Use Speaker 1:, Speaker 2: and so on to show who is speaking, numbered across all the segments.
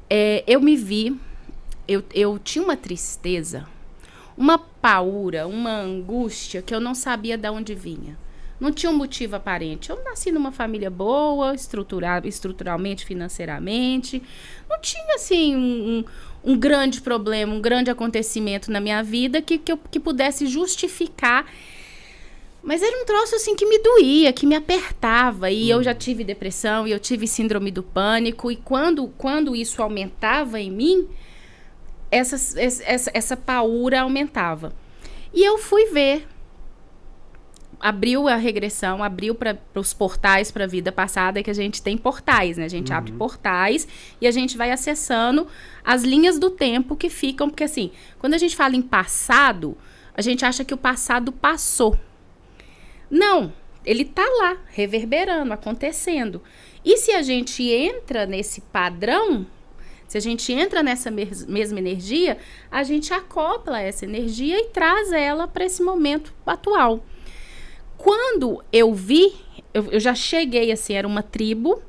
Speaker 1: Eu me vi, eu tinha uma tristeza, uma paura, uma angústia que eu não sabia de onde vinha. Não tinha um motivo aparente. Eu nasci numa família boa, estruturalmente, financeiramente. Não tinha, assim, um grande problema, um grande acontecimento na minha vida que pudesse justificar. Mas era um troço, assim, que me doía, que me apertava. E eu já tive depressão, e eu tive síndrome do pânico. E quando isso aumentava em mim, essa paura aumentava. E eu fui ver. Abriu a regressão, abriu para os portais para a vida passada, que a gente tem portais, né? A gente abre portais e a gente vai acessando as linhas do tempo que ficam, porque assim, quando a gente fala em passado, a gente acha que o passado passou. Não, ele tá lá, reverberando, acontecendo. E se a gente entra nesse padrão, se a gente entra nessa mesma energia, a gente acopla essa energia e traz ela para esse momento atual. Quando eu vi, eu já cheguei assim, era uma tribo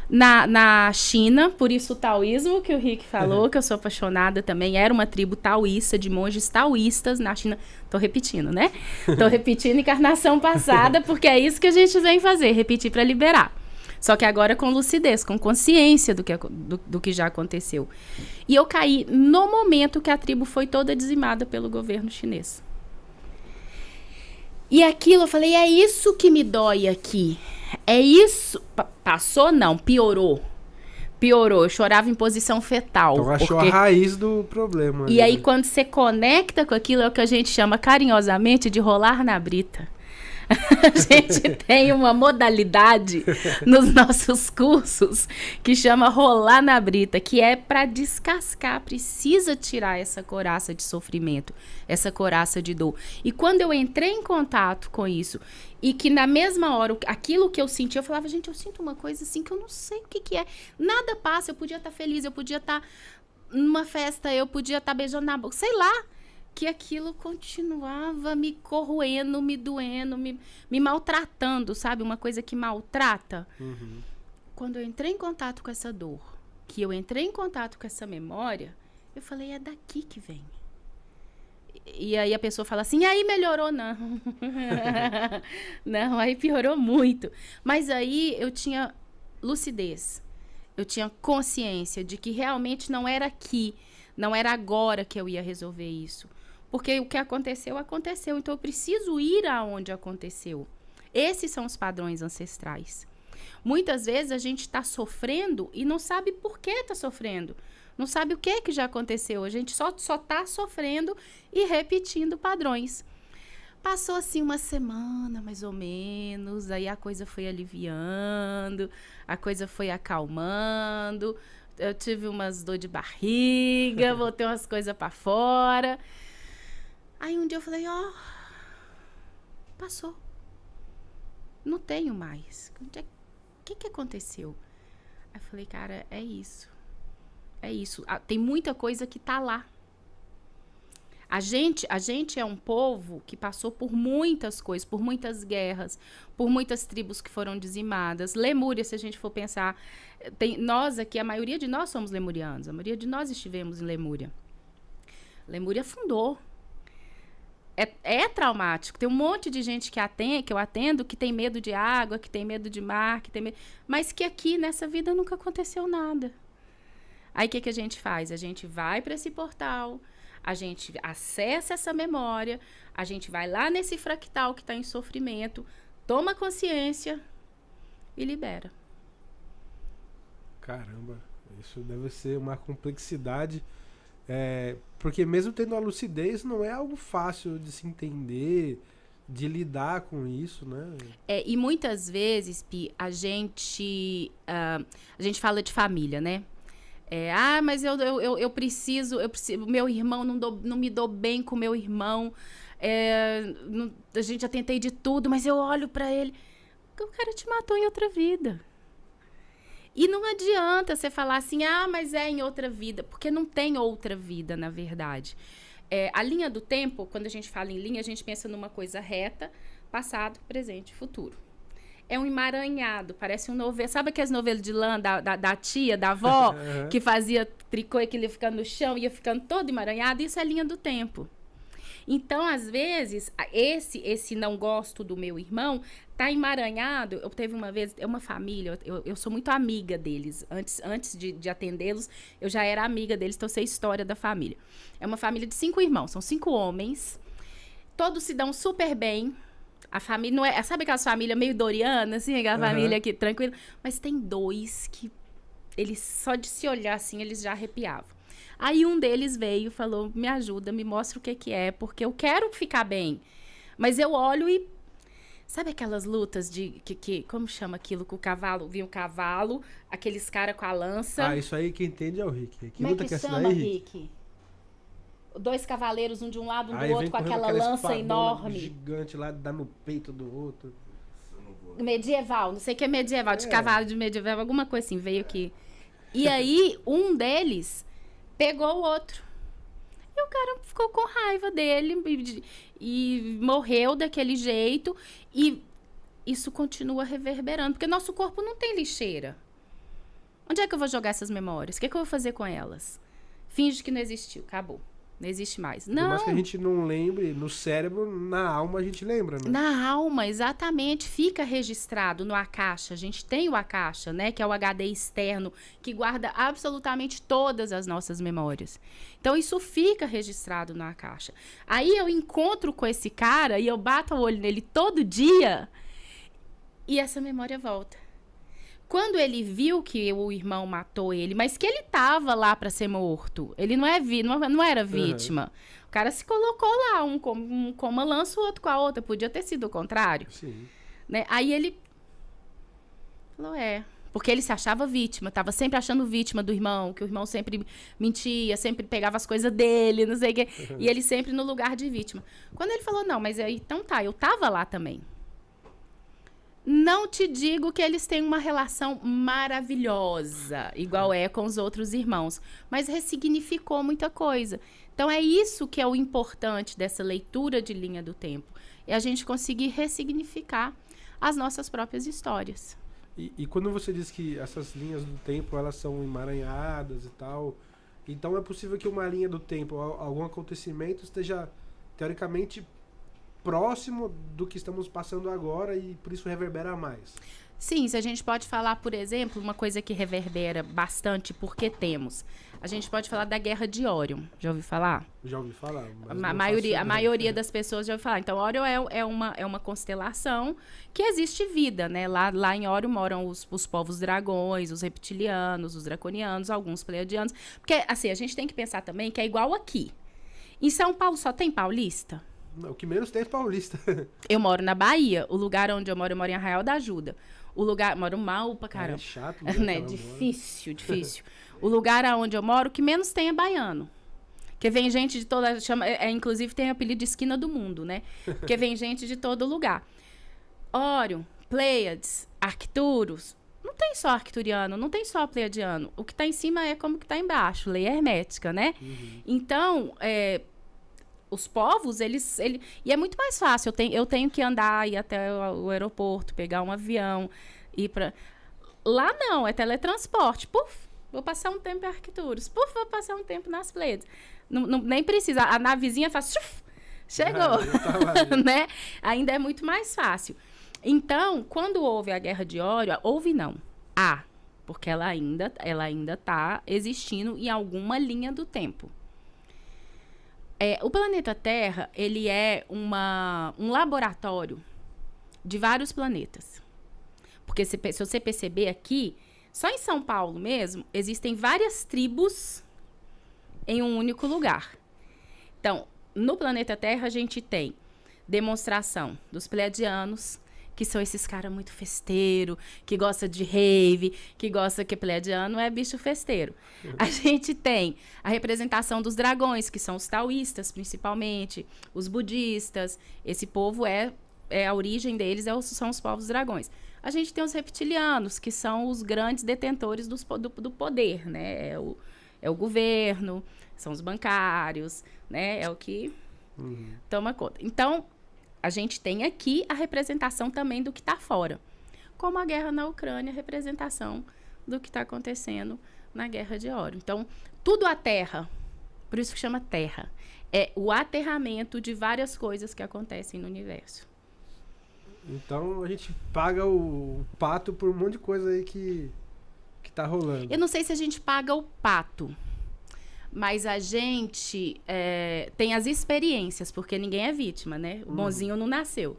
Speaker 1: na China, por isso o taoísmo que o Rick falou, que eu sou apaixonada também, era uma tribo taoísta, de monges taoístas na China. Tô repetindo, né? Tô repetindo encarnação passada, porque é isso que a gente vem fazer, repetir para liberar. Só que agora com lucidez, com consciência do que já aconteceu. E eu caí no momento que a tribo foi toda dizimada pelo governo chinês. E aquilo, eu falei, é isso que me dói aqui. É isso. Passou? Não, piorou. Piorou. Eu chorava em posição fetal.
Speaker 2: Então achou a raiz do problema.
Speaker 1: E aí, quando você conecta com aquilo, é o que a gente chama carinhosamente de rolar na brita. A gente tem uma modalidade nos nossos cursos que chama rolar na brita, que é para descascar, precisa tirar essa couraça de sofrimento, essa couraça de dor. E quando eu entrei em contato com isso, e que na mesma hora, aquilo que eu senti, eu falava, gente, eu sinto uma coisa assim que eu não sei o que é. Nada passa, eu podia estar feliz, eu podia estar numa festa, eu podia estar beijando na boca, sei lá. Que aquilo continuava me corroendo, me doendo, me maltratando, sabe? Uma coisa que maltrata. Quando eu entrei em contato com essa dor, que eu entrei em contato com essa memória, eu falei, é daqui que vem. E aí a pessoa fala assim, aí melhorou, não. Não, aí piorou muito. Mas aí eu tinha lucidez, eu tinha consciência de que realmente não era aqui, não era agora que eu ia resolver isso. Porque o que aconteceu, aconteceu. Então, eu preciso ir aonde aconteceu. Esses são os padrões ancestrais. Muitas vezes, a gente está sofrendo e não sabe por que está sofrendo. Não sabe o que já aconteceu. A gente só está sofrendo e repetindo padrões. Passou, assim, uma semana, mais ou menos. Aí, a coisa foi aliviando. A coisa foi acalmando. Eu tive umas dor de barriga. Botei umas coisas para fora. Aí um dia eu falei, ó, passou. Não tenho mais. O que aconteceu? Aí eu falei, cara, é isso. É isso. Tem muita coisa que tá lá. A gente é um povo que passou por muitas coisas, por muitas guerras, por muitas tribos que foram dizimadas. Lemúria, se a gente for pensar, nós aqui, a maioria de nós somos lemurianos. A maioria de nós estivemos em Lemúria. Lemúria afundou. É traumático. Tem um monte de gente que eu atendo que tem medo de água, que tem medo de mar, mas que aqui nessa vida nunca aconteceu nada. Aí o que a gente faz? A gente vai para esse portal, a gente acessa essa memória, a gente vai lá nesse fractal que está em sofrimento, toma consciência e libera.
Speaker 2: Caramba, isso deve ser uma complexidade. Porque mesmo tendo a lucidez, não é algo fácil de se entender, de lidar com isso, né?
Speaker 1: E muitas vezes, Pi, a gente fala de família, né? Mas eu preciso, meu irmão, não me dou bem com meu irmão, a gente já tentei de tudo, mas eu olho pra ele, o cara te matou em outra vida. E não adianta você falar assim, mas é em outra vida, porque não tem outra vida, na verdade. A linha do tempo, quando a gente fala em linha, a gente pensa numa coisa reta, passado, presente, futuro. é um emaranhado, parece um novelo. Sabe aqueles novelos de lã da tia, da avó, que fazia tricô e que ele ia ficando no chão, ia ficando todo emaranhado? Isso é linha do tempo. Então, às vezes, esse não gosto do meu irmão tá emaranhado. Eu teve uma vez, é uma família, eu sou muito amiga deles. Antes de atendê-los, eu já era amiga deles, então eu sei a história da família. É uma família de 5 irmãos, são 5 homens. Todos se dão super bem. A família não é... Sabe aquelas famílias meio doriana, assim? Aquela família aqui, tranquila. Mas tem 2 que eles, só de se olhar assim, eles já arrepiavam. Aí um deles veio e falou, me ajuda, me mostra o que é, porque eu quero ficar bem. Mas eu olho e... Sabe aquelas lutas de... como chama aquilo? Com o cavalo, vinha o cavalo, aqueles caras com a lança.
Speaker 2: Ah, isso aí quem entende é o Rick. Que
Speaker 1: Como
Speaker 2: luta
Speaker 1: é que
Speaker 2: essa
Speaker 1: chama,
Speaker 2: daí,
Speaker 1: Rick? 2 cavaleiros, um de um lado, um do
Speaker 2: Aí
Speaker 1: outro,
Speaker 2: vem
Speaker 1: com
Speaker 2: correndo
Speaker 1: aquela lança
Speaker 2: espadona
Speaker 1: enorme.
Speaker 2: gigante lá, dá no peito do outro.
Speaker 1: Medieval, não sei o que é medieval, de cavalo de medieval, alguma coisa assim, veio aqui. E aí, um deles pegou o outro. E o cara ficou com raiva dele e morreu daquele jeito. E isso continua reverberando, porque nosso corpo não tem lixeira. Onde é que eu vou jogar essas memórias? O que é que eu vou fazer com elas? Finge que não existiu, acabou. Não existe mais. Não.
Speaker 2: Por mais que a gente não lembre, no cérebro, na alma a gente lembra, né?
Speaker 1: Na alma, exatamente. Fica registrado no Akasha. A gente tem o Akasha, né? Que é o HD externo, que guarda absolutamente todas as nossas memórias. Então, isso fica registrado no Akasha. Aí eu encontro com esse cara e eu bato o olho nele todo dia e essa memória volta. Quando ele viu que o irmão matou ele, mas que ele estava lá para ser morto, ele não era vítima. O cara se colocou lá, um com uma lança, o outro com a outra. Podia ter sido o contrário.
Speaker 2: Sim.
Speaker 1: Né? Aí ele falou, porque ele se achava vítima, estava sempre achando vítima do irmão, que o irmão sempre mentia, sempre pegava as coisas dele, não sei o quê. E ele sempre no lugar de vítima. Quando ele falou, não, mas aí, então tá, eu estava lá também. Não te digo que eles têm uma relação maravilhosa, igual é com os outros irmãos, mas ressignificou muita coisa. Então, é isso que é o importante dessa leitura de linha do tempo. É a gente conseguir ressignificar as nossas próprias histórias.
Speaker 2: E quando você diz que essas linhas do tempo, elas são emaranhadas e tal, então é possível que uma linha do tempo, algum acontecimento esteja, teoricamente, próximo do que estamos passando agora e por isso reverbera mais.
Speaker 1: Sim, se a gente pode falar, por exemplo, uma coisa que reverbera bastante, porque temos. A gente pode falar da Guerra de Órion. Já ouviu falar?
Speaker 2: Já ouvi falar. Mas
Speaker 1: A maioria das pessoas já ouviu falar. Então, Órion é uma constelação que existe vida, né? Lá em Órion moram os povos dragões, os reptilianos, os draconianos, alguns pleiadianos. Porque, assim, a gente tem que pensar também que é igual aqui. Em São Paulo só tem paulista?
Speaker 2: O que menos tem é paulista.
Speaker 1: Eu moro na Bahia. O lugar onde eu moro em Arraial da Ajuda. Moro mal pra caramba.
Speaker 2: É chato,
Speaker 1: né? Difícil. O lugar onde eu moro, o que menos tem é baiano. Porque vem gente de toda... inclusive tem o apelido de esquina do mundo, né? Porque vem gente de todo lugar. Órion, Pleiades, Arcturus. Não tem só arcturiano, não tem só pleiadiano. O que tá em cima é como que tá embaixo. Lei hermética, né?
Speaker 2: Uhum.
Speaker 1: Então... os povos, e é muito mais fácil. Eu tenho que andar, ir até o aeroporto, pegar um avião, ir para... Lá não, é teletransporte. Puf, vou passar um tempo em Arcturus. Puf, vou passar um tempo nas Pleiades. Nem precisa. A navezinha faz... Chegou. Né? Ainda é muito mais fácil. Então, quando houve a Guerra de Órion, porque ela ainda está existindo em alguma linha do tempo. O planeta Terra, ele é um laboratório de vários planetas. Porque se você perceber aqui, só em São Paulo mesmo, existem várias tribos em um único lugar. Então, no planeta Terra, a gente tem demonstração dos pleiadianos, que são esses caras muito festeiro, que gosta de rave, que gosta que pleiadiano é bicho festeiro. A gente tem a representação dos dragões, que são os taoístas, principalmente, os budistas. Esse povo a origem deles são os povos dragões. A gente tem os reptilianos, que são os grandes detentores do poder, né? É o governo, são os bancários, né? É o que toma conta. Então, a gente tem aqui a representação também do que está fora. como a guerra na Ucrânia, representação do que está acontecendo na Guerra de Órion. Então, tudo a Terra, por isso que chama Terra, é o aterramento de várias coisas que acontecem no universo.
Speaker 2: Então a gente paga o pato por um monte de coisa aí que tá rolando.
Speaker 1: Eu não sei se a gente paga o pato, mas a gente tem as experiências, porque ninguém é vítima, né? O bonzinho não nasceu.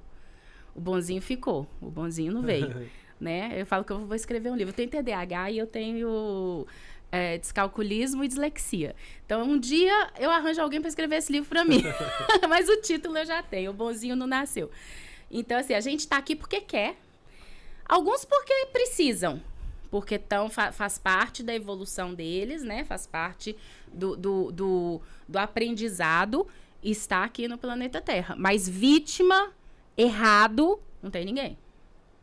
Speaker 1: O bonzinho ficou, o bonzinho não veio. Né? Eu falo que eu vou escrever um livro. Eu tenho TDAH e eu tenho descalculismo e dislexia. Então, um dia eu arranjo alguém para escrever esse livro para mim. Mas o título eu já tenho, o bonzinho não nasceu. Então, assim, a gente está aqui porque quer. Alguns porque precisam. Porque faz parte da evolução deles, né? Faz parte do aprendizado estar aqui no planeta Terra. Mas vítima, errado, não tem ninguém.